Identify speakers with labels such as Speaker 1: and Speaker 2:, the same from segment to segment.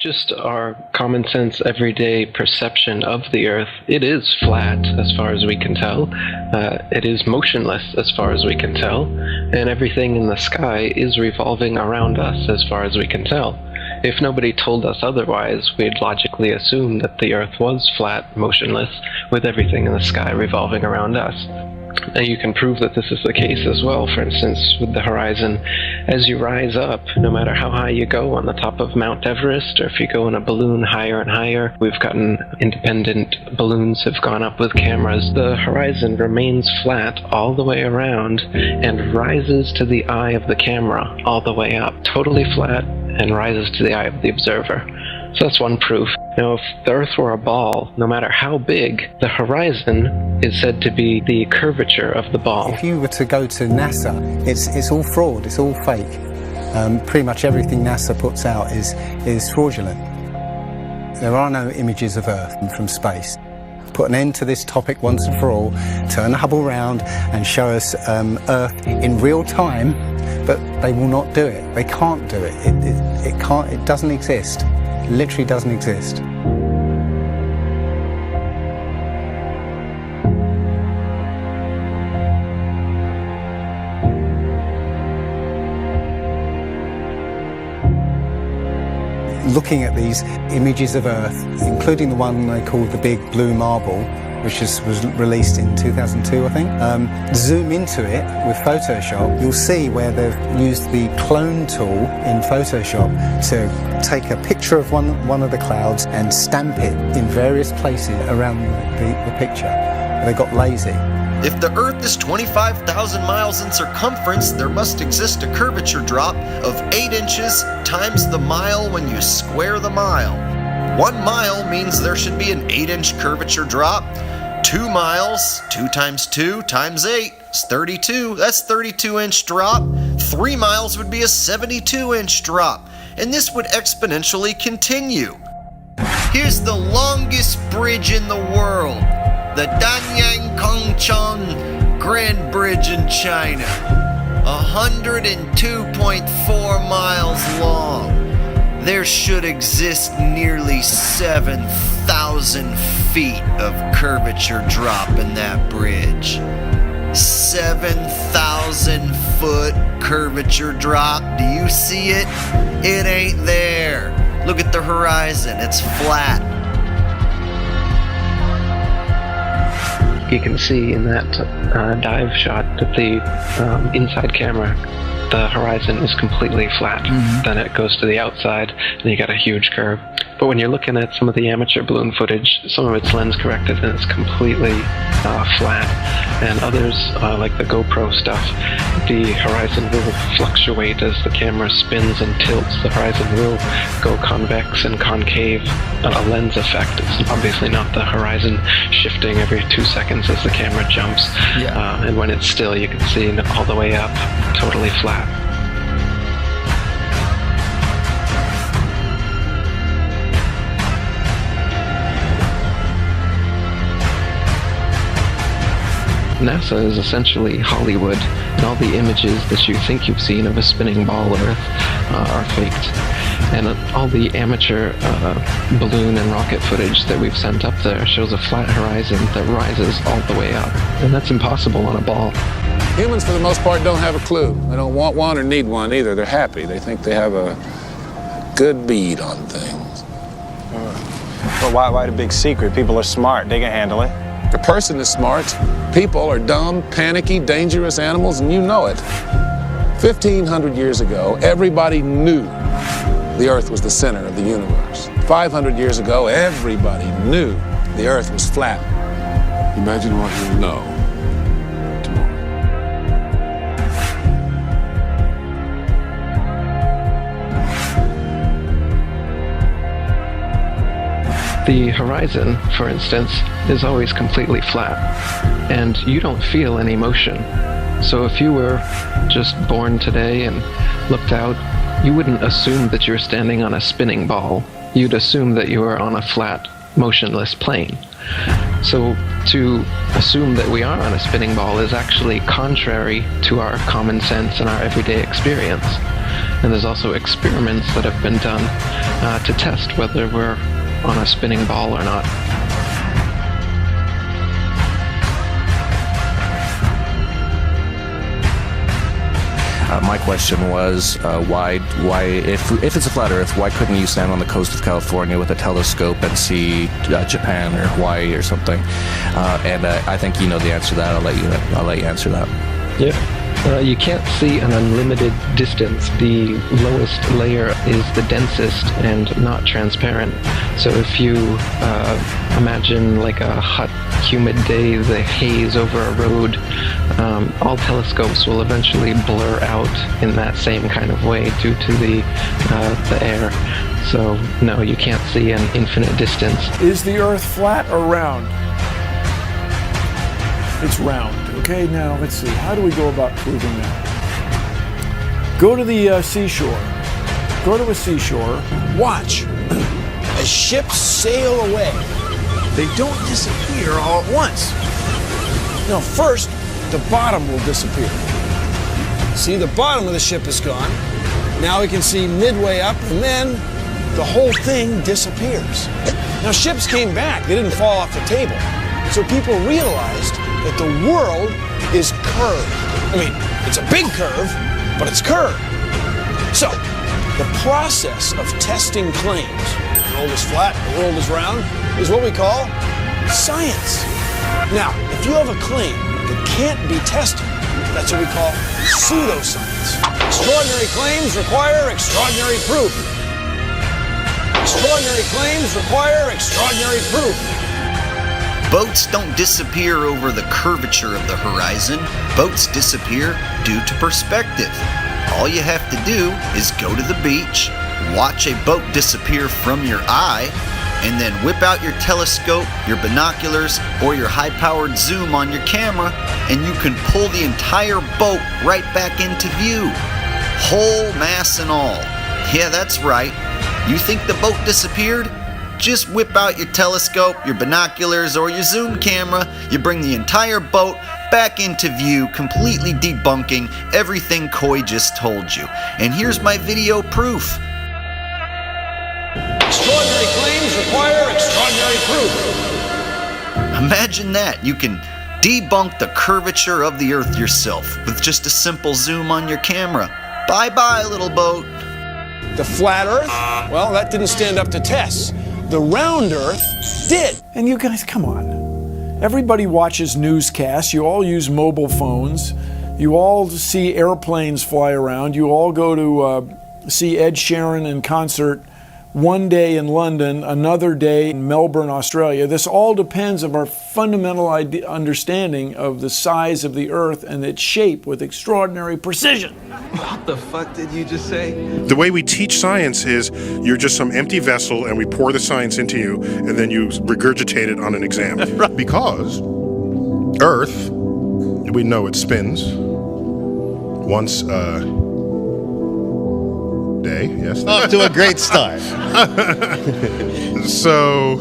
Speaker 1: Just our common sense, everyday perception of the Earth, it is flat as far as we can tell. It is motionless as far as we can tell. And everything in the sky is revolving around us as far as we can tell. If nobody told us otherwise, we'd logically assume that the Earth was flat, motionless, with everything in the sky revolving around us. And you can prove that this is the case as well. For instance, with the horizon, as you rise up, no matter how high you go on the top of Mount Everest, or if you go in a balloon higher and higher, we've gotten independent balloons have gone up with cameras, the horizon remains flat all the way around and rises to the eye of the camera all the way up, totally flat, and rises to the eye of the observer. So that's one proof. Now, if the Earth were a ball, no matter how big, the horizon is said to be the curvature of the ball.
Speaker 2: If you were to go to NASA, it's all fraud, it's all fake. Pretty much everything NASA puts out is fraudulent. There are no images of Earth from space. Put an end to this topic once and for all, turn the Hubble round and show us Earth in real time, but they will not do it. They can't do it. It doesn't exist. It literally doesn't exist. Looking at these images of Earth, including the one they call the Big Blue Marble, which was released in 2002, I think. Zoom into it with Photoshop, you'll see where they've used the clone tool in Photoshop to take a picture of one of the clouds and stamp it in various places around the picture. They got lazy.
Speaker 3: If the Earth is 25,000 miles in circumference, there must exist a curvature drop of 8 inches times the mile when you square the mile. 1 mile means there should be an 8-inch curvature drop. 2 miles, 2 times 2 times 8 is 32. That's 32-inch drop. 3 miles would be a 72-inch drop. And this would exponentially continue. Here's the longest bridge in the world. The Danyang Kongchon Grand Bridge in China, 102.4 miles long. There should exist nearly 7,000 feet of curvature drop in that bridge. 7,000 foot curvature drop. Do you see it? It ain't there. Look at the horizon. It's flat.
Speaker 1: You can see in that dive shot that the inside camera, the horizon is completely flat. Then it goes to the outside and you got a huge curve. But when you're looking at some of the amateur balloon footage, some of it's lens corrected and it's completely flat. And others, like the GoPro stuff, the horizon will fluctuate as the camera spins and tilts. The horizon will go convex and concave, a lens effect. It's obviously not the horizon shifting every 2 seconds as the camera jumps. And when it's still, you can see all the way up, totally flat. NASA is essentially Hollywood, and all the images that you think you've seen of a spinning ball Earth are faked. And all the amateur balloon and rocket footage that we've sent up there shows a flat horizon that rises all the way up. And that's impossible on a ball.
Speaker 4: Humans, for the most part, don't have a clue. They don't want one or need one either. They're happy. They think they have a good bead on things.
Speaker 5: Well, why the big secret? People are smart. They can handle it.
Speaker 4: A person is smart. People are dumb, panicky, dangerous animals, and you know it. 1,500 years ago, everybody knew the Earth was the center of the universe. 500 years ago, everybody knew the Earth was flat.
Speaker 6: Imagine what you'll know tomorrow.
Speaker 1: The horizon, for instance, is always completely flat, and you don't feel any motion. So if you were just born today and looked out, you wouldn't assume that you're standing on a spinning ball. You'd assume that you were on a flat, motionless plane. So to assume that we are on a spinning ball is actually contrary to our common sense and our everyday experience. And there's also experiments that have been done to test whether we're on a spinning ball or not.
Speaker 7: My question was, why, if it's a flat Earth, why couldn't you stand on the coast of California with a telescope and see Japan or Hawaii or something? And I think you know the answer to that. I'll let you answer that.
Speaker 1: Yeah. You can't see an unlimited distance. The lowest layer is the densest and not transparent. So if you imagine like a hot, humid day, the haze over a road, all telescopes will eventually blur out in that same kind of way due to the air. So no, you can't see an infinite distance.
Speaker 8: Is the Earth flat or round? It's round. Okay, now let's see. How do we go about proving that? Go to the seashore. Go to a seashore.
Speaker 9: Watch as ships sail away. They don't disappear all at once. No, first, the bottom will disappear. See, the bottom of the ship is gone. Now we can see midway up, and then the whole thing disappears. Now, ships came back. They didn't fall off the table. So people realized that the world is curved. I mean, it's a big curve, but it's curved. So, the process of testing claims, the world is flat, the world is round, is what we call science. Now, if you have a claim that can't be tested, that's what we call pseudoscience. Extraordinary claims require extraordinary proof. Extraordinary claims require extraordinary proof.
Speaker 3: Boats don't disappear over the curvature of the horizon. Boats disappear due to perspective. All you have to do is go to the beach, watch a boat disappear from your eye, and then whip out your telescope, your binoculars, or your high-powered zoom on your camera, and you can pull the entire boat right back into view. Whole mass and all. Yeah, that's right. You think the boat disappeared? Just whip out your telescope, your binoculars, or your zoom camera. You bring the entire boat back into view, completely debunking everything Coy just told you. And here's my video proof.
Speaker 9: Extraordinary claims require extraordinary proof.
Speaker 3: Imagine that. You can debunk the curvature of the Earth yourself with just a simple zoom on your camera. Bye-bye, little boat.
Speaker 9: The flat Earth? Well, that didn't stand up to tests. The round Earth did.
Speaker 8: And you guys, come on. Everybody watches newscasts. You all use mobile phones. You all see airplanes fly around. You all go to see Ed Sheeran in concert one day in London, another day in Melbourne, Australia. This all depends on our fundamental understanding of the size of the Earth and its shape with extraordinary precision.
Speaker 10: What the fuck did you just say?
Speaker 11: The way we teach science is you're just some empty vessel and we pour the science into you and then you regurgitate it on an exam. Because Earth, we know it spins once a day, yes.
Speaker 12: Off to a great start.
Speaker 11: So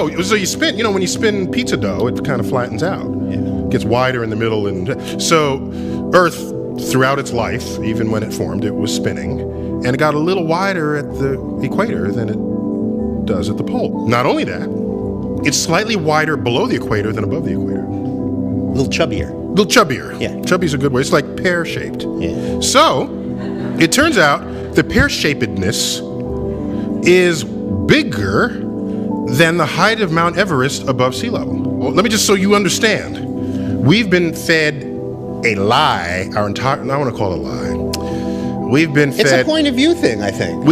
Speaker 11: you spin, when you spin pizza dough, it kind of flattens out. Gets wider in the middle, and so Earth, throughout its life, even when it formed, it was spinning, and it got a little wider at the equator than it does at the pole. Not only that, it's slightly wider below the equator than above the equator.
Speaker 12: A little chubbier.
Speaker 11: Yeah. Chubby's a good way. It's like pear-shaped.
Speaker 12: Yeah.
Speaker 11: So, it turns out the pear-shapedness is bigger than the height of Mount Everest above sea level. Well, let me just so you understand. We've been fed a lie our entire, I want to call it a lie. We've been fed.
Speaker 12: It's a point of view thing, I think.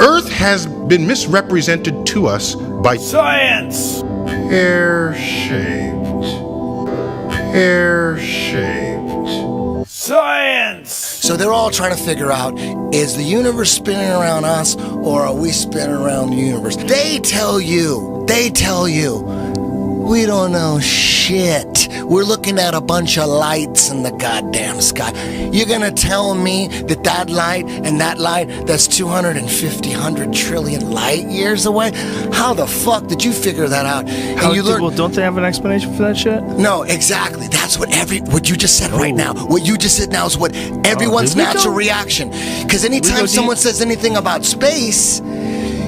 Speaker 11: Earth has been misrepresented to us by
Speaker 8: science.
Speaker 11: Pear-shaped.
Speaker 8: Science.
Speaker 13: So they're all trying to figure out, is the universe spinning around us or are we spinning around the universe? They tell you We don't know shit. We're looking at a bunch of lights in the goddamn sky. You're gonna tell me that that light and that light, that's 250, 100 trillion light years away? How the fuck did you figure that out?
Speaker 14: Well, don't they have an explanation for that shit?
Speaker 13: No, exactly. That's what you just said right now. What you just said now is what everyone's natural reaction. Because anytime someone says anything about space,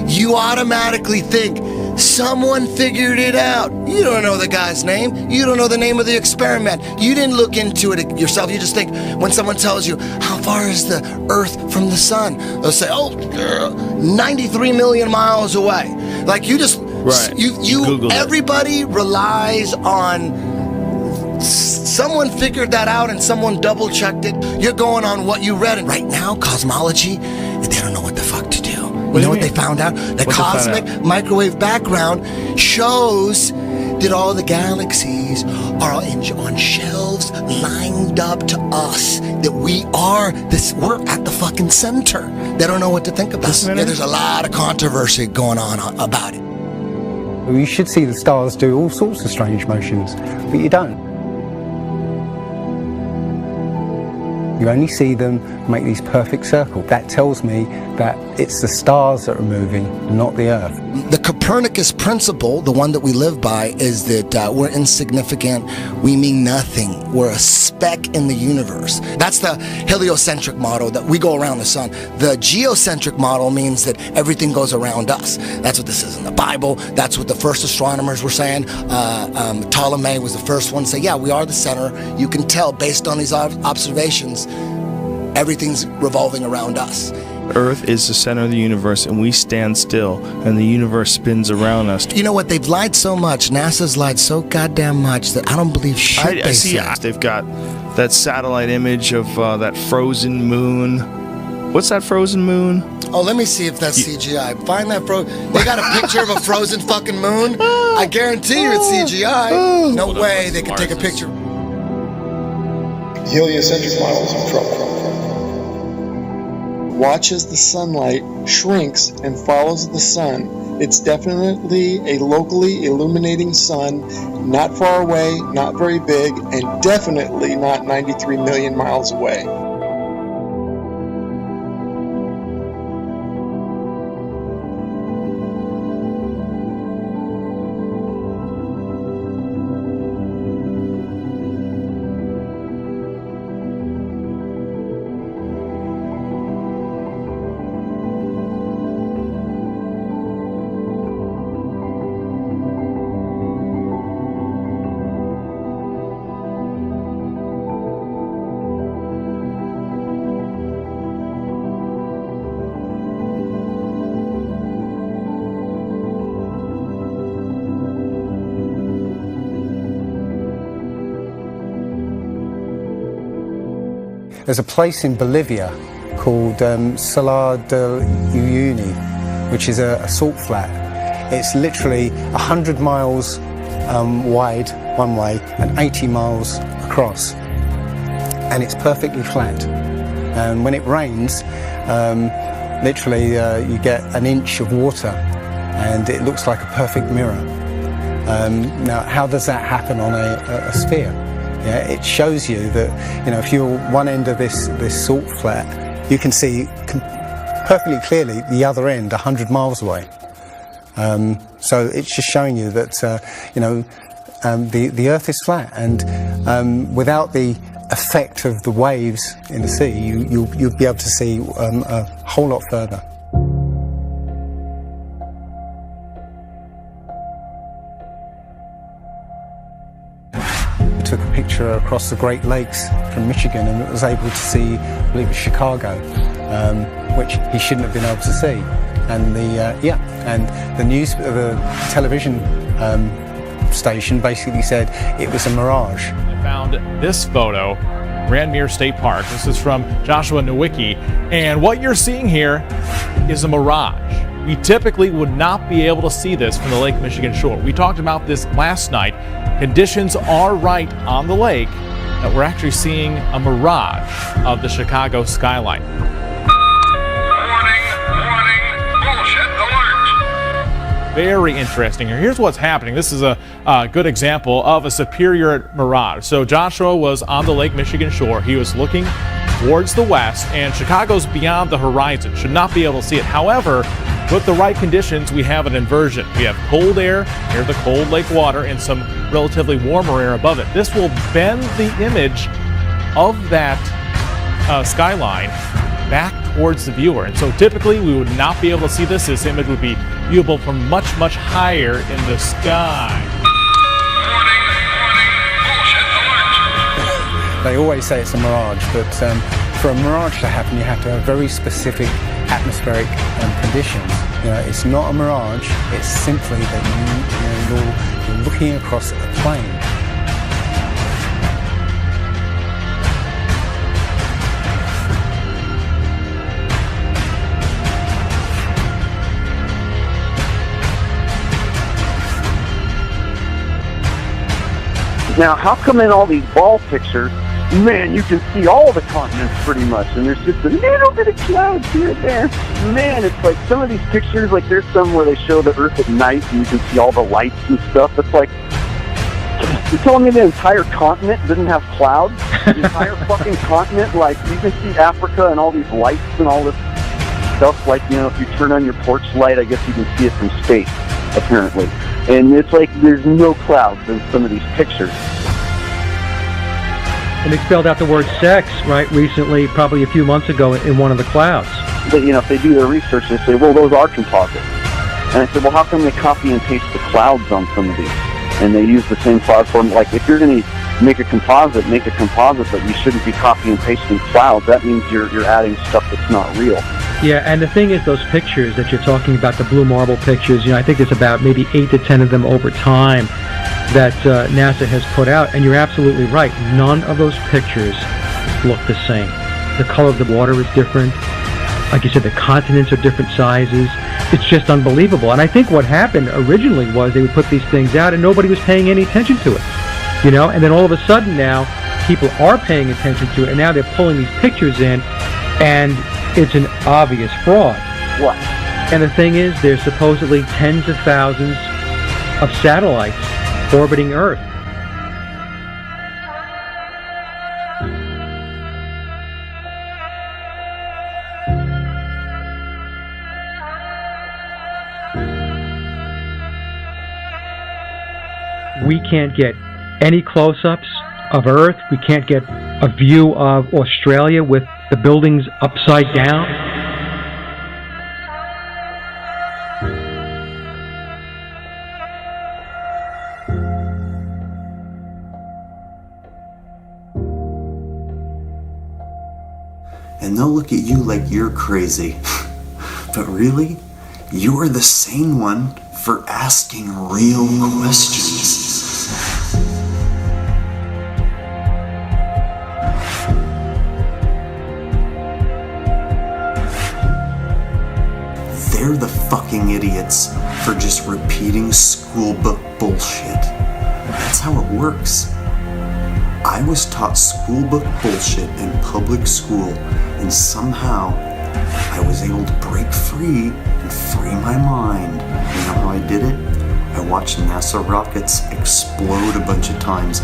Speaker 13: you automatically think, someone figured it out. You don't know the guy's name. You don't know the name of the experiment. You didn't look into it yourself. You just think when someone tells you, how far is the Earth from the sun? They'll say, 93 million miles away. Like you just, everybody relies on someone figured that out and someone double checked it. You're going on what you read. And right now, cosmology, they don't know what the fuck to do. You know what they found out? The cosmic microwave background shows that all the galaxies are on shelves lined up to us. That we're at the fucking center. They don't know what to think about. Yeah, there's a lot of controversy going on about it.
Speaker 2: You should see the stars do all sorts of strange motions, but you don't. You only see them make these perfect circles. That tells me that it's the stars that are moving, not the Earth.
Speaker 13: The Copernicus principle, the one that we live by, is that we're insignificant, we mean nothing, we're a speck in the universe. That's the heliocentric model, that we go around the sun. The geocentric model means that everything goes around us. That's what this is in the Bible. That's what the first astronomers were saying. Ptolemy was the first one to say, yeah, we are the center. You can tell based on these observations, everything's revolving around us.
Speaker 14: Earth is the center of the universe, and we stand still, and the universe spins around us.
Speaker 13: You know what? They've lied so much. NASA's lied so goddamn much that I don't believe shit
Speaker 14: I see. They've got that satellite image of that frozen moon. What's that frozen moon?
Speaker 13: Oh, let me see if that's CGI. Find that They got a picture of a frozen fucking moon? I guarantee you it's CGI. No way they could take a picture.
Speaker 15: Heliocentric model is in trouble. Watch as the sunlight shrinks and follows the sun. It's definitely a locally illuminating sun, not far away, not very big, and definitely not 93 million miles away.
Speaker 2: There's a place in Bolivia called Salar de Uyuni, which is a salt flat. It's literally 100 miles wide one way and 80 miles across, and it's perfectly flat. And when it rains, literally you get an inch of water, and it looks like a perfect mirror. Now, how does that happen on a sphere? Yeah, it shows you that, you know, if you're one end of this salt flat, you can see perfectly clearly the other end 100 miles away. So it's just showing you that, the Earth is flat, and without the effect of the waves in the sea, you'll be able to see a whole lot further. Took a picture across the Great Lakes from Michigan, and was able to see, I believe it's Chicago, which he shouldn't have been able to see. And the television station basically said it was a mirage.
Speaker 16: I found this photo, Randmere State Park. This is from Joshua Nowicki, and what you're seeing here is a mirage. We typically would not be able to see this from the Lake Michigan shore. We talked about this last night. Conditions are right on the lake that we're actually seeing a mirage of the Chicago skyline.
Speaker 17: Warning, bullshit alert.
Speaker 16: very interesting here. Here's what's happening. This is a good example of a superior mirage. So Joshua was on the Lake Michigan shore. He was looking towards the west, and Chicago's beyond the horizon. Should not be able to see it. However, with the right conditions, we have an inversion. We have cold air near the cold lake water and some relatively warmer air above it. This will bend the image of that skyline back towards the viewer. And so typically we would not be able to see this. This image would be viewable from much, much higher in the sky.
Speaker 2: They always say it's a mirage, but for a mirage to happen, you have to have very specific atmospheric conditions. It's not a mirage. It's simply that you're looking across a plane.
Speaker 17: Now, how come in all these ball pictures, man, you can see all the continents pretty much, and there's just a little bit of clouds here and there. Man, it's like some of these pictures, like there's some where they show the Earth at night and you can see all the lights and stuff. It's like, you're telling me the entire continent didn't have clouds? The entire fucking continent, like you can see Africa and all these lights and all this stuff. Like, if you turn on your porch light, I guess you can see it from space, apparently. And it's like there's no clouds in some of these pictures.
Speaker 18: And they spelled out the word sex, right, recently, probably a few months ago in one of the clouds.
Speaker 17: But, if they do their research, they say, well, those are composites. And I said, well, how come they copy and paste the clouds on some of these? And they use the same cloud form. Like, if you're going to make a composite, but you shouldn't be copying and pasting clouds. That means you're adding stuff that's not real.
Speaker 18: Yeah, and the thing is, those pictures that you're talking about, the blue marble pictures, I think there's about maybe 8 to 10 of them over time that NASA has put out, and you're absolutely right. None of those pictures look the same. The color of the water is different. Like you said, the continents are different sizes. It's just unbelievable. And I think what happened originally was they would put these things out and nobody was paying any attention to it. And then all of a sudden now, people are paying attention to it, and now they're pulling these pictures in, and it's an obvious fraud.
Speaker 17: What?
Speaker 18: And the thing is, there's supposedly tens of thousands of satellites orbiting Earth. We can't get any close-ups of Earth. We can't get a view of Australia with the buildings upside down.
Speaker 19: And they'll look at you like you're crazy. But really, you're the sane one for asking real questions. They're the fucking idiots for just repeating school book bullshit. That's how it works. I was taught school book bullshit in public school, and somehow I was able to break free and free my mind. You know how I did it? I watched NASA rockets explode a bunch of times.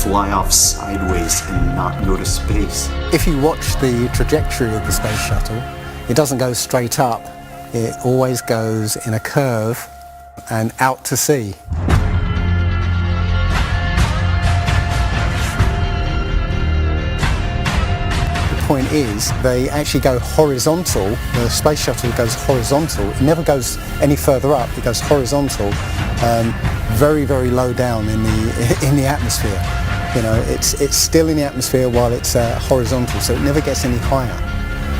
Speaker 19: Fly off sideways and not go to space.
Speaker 2: If you watch the trajectory of the space shuttle, it doesn't go straight up. It always goes in a curve and out to sea. The point is, they actually go horizontal. The space shuttle goes horizontal. It never goes any further up. It goes horizontal, very, very low down in the atmosphere. It's still in the atmosphere while it's horizontal, so it never gets any higher.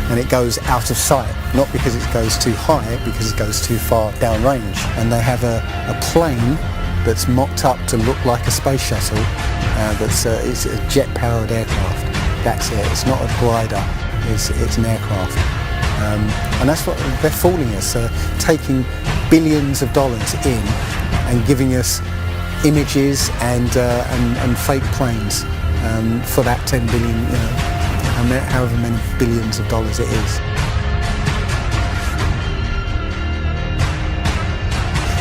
Speaker 2: And it goes out of sight, not because it goes too high, because it goes too far downrange. And they have a plane that's mocked up to look like a space shuttle. It's a jet-powered aircraft. That's it. It's not a glider. It's an aircraft. And that's what they're fooling us, taking billions of dollars in and giving us images and fake planes for that 10 billion, however many billions of dollars it is.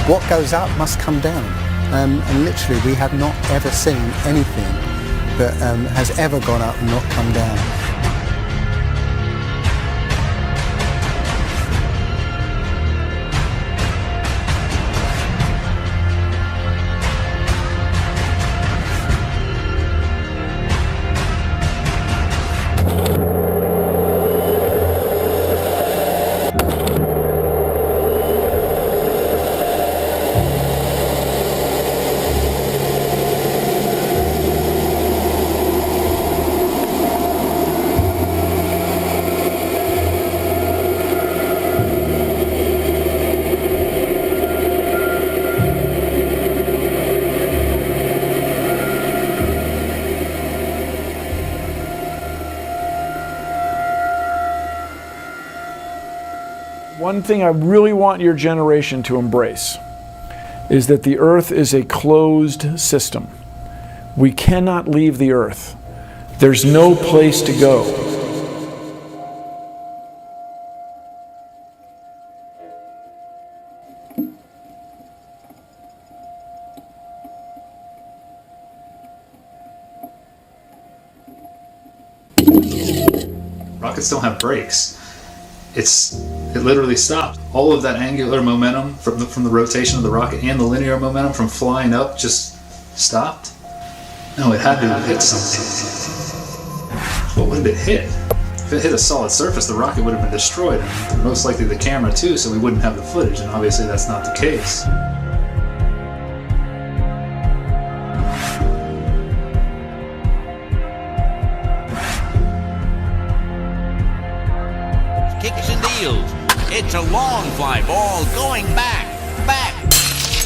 Speaker 2: what goes up must come down. And literally we have not ever seen anything that has ever gone up and not come down.
Speaker 8: One thing I really want your generation to embrace is that the Earth is a closed system. We cannot leave the Earth. There's no place to go.
Speaker 20: Rockets don't have brakes. It literally stopped. All of that angular momentum from the rotation of the rocket and the linear momentum from flying up just stopped. No, it had to have hit something. What would it hit? If it hit a solid surface, the rocket would have been destroyed, and most likely the camera too, so we wouldn't have the footage, and obviously that's not the case.
Speaker 21: Kicks and deals. It's a long fly ball going back,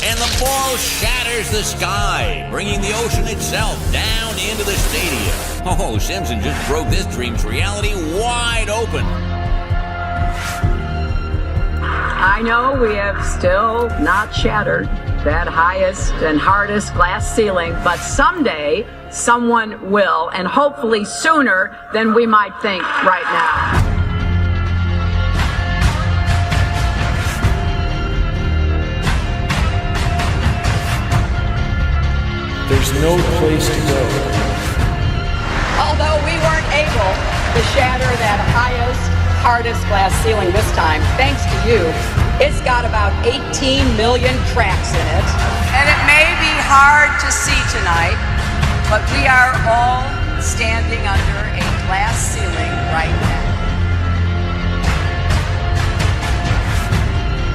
Speaker 21: and the ball shatters the sky, bringing the ocean itself down into the stadium. Oh, Simpson just broke this dream's reality wide open.
Speaker 22: I know we have still not shattered that highest and hardest glass ceiling, but someday someone will, and hopefully sooner than we might think right now.
Speaker 8: There's no place to go.
Speaker 22: Although we weren't able to shatter that highest, hardest glass ceiling this time, thanks to you, it's got about 18 million cracks in it. And it may be hard to see tonight, but we are all standing under a glass ceiling right now.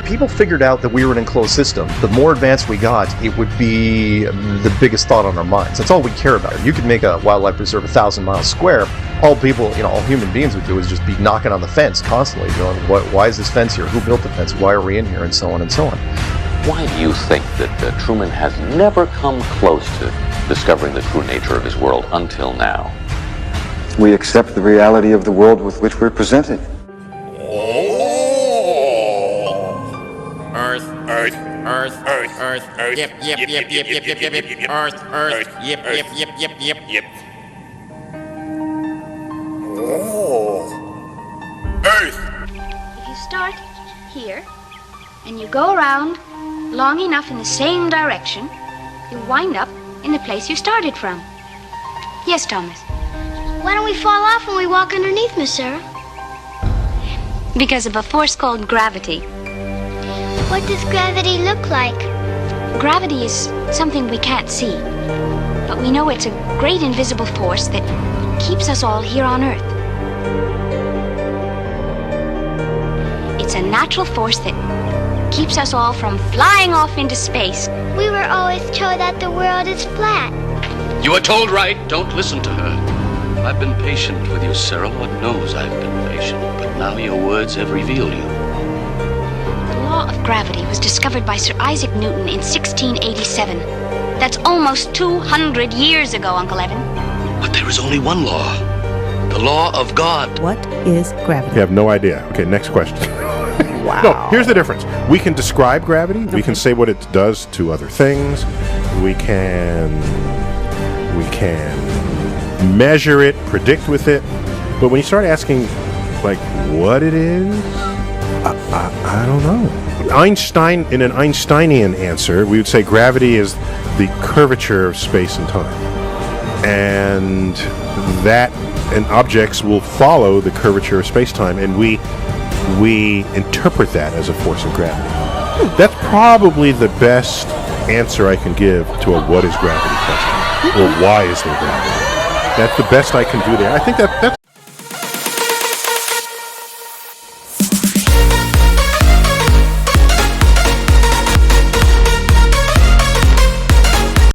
Speaker 23: People figured out that we were an enclosed system. The more advanced we got, it would be the biggest thought on our minds. That's all we care about. You could make a wildlife reserve 1,000 miles square. All people, all human beings would do is just be knocking on the fence constantly, going, why is this fence here? Who built the fence? Why are we in here? And so on and so on.
Speaker 24: Why do you think that Truman has never come close to discovering the true nature of his world until now?
Speaker 25: We accept the reality of the world with which we're presented.
Speaker 21: Earth, yip, yip, yip, yip, yip, yip, yip, yip, Earth, yip, yip, yip, yip, yip, yip.
Speaker 26: Earth! If you start here, and you go around long enough in the same direction, you wind up in the place you started from. Yes, Thomas?
Speaker 27: Why don't we fall off when we walk underneath, Miss Sarah?
Speaker 26: Because of a force called gravity.
Speaker 27: What does gravity look like?
Speaker 26: Gravity is something we can't see, but we know it's a great invisible force that keeps us all here on Earth. It's a natural force that keeps us all from flying off into space.
Speaker 27: We were always told that the world is flat.
Speaker 28: You are told right. Don't listen to her. I've been patient with you, Sarah. Lord knows I've been patient, but now your words have revealed you.
Speaker 26: The law of gravity was discovered by Sir Isaac Newton in 1687. That's almost 200 years ago, Uncle Evan.
Speaker 28: But there is only one law. The law of God.
Speaker 29: What is gravity?
Speaker 11: I have no idea. Okay, next question.
Speaker 29: Wow.
Speaker 11: No, here's the difference. We can describe gravity. Okay. We can say what it does to other things. We can measure it, predict with it. But when you start asking, like, what it is, I don't know. Einstein, in an Einsteinian answer, we would say gravity is the curvature of space and time. And objects will follow the curvature of space-time, and we interpret that as a force of gravity. That's probably the best answer I can give to a what is gravity question, or why is there gravity. That's the best I can do there. I think that's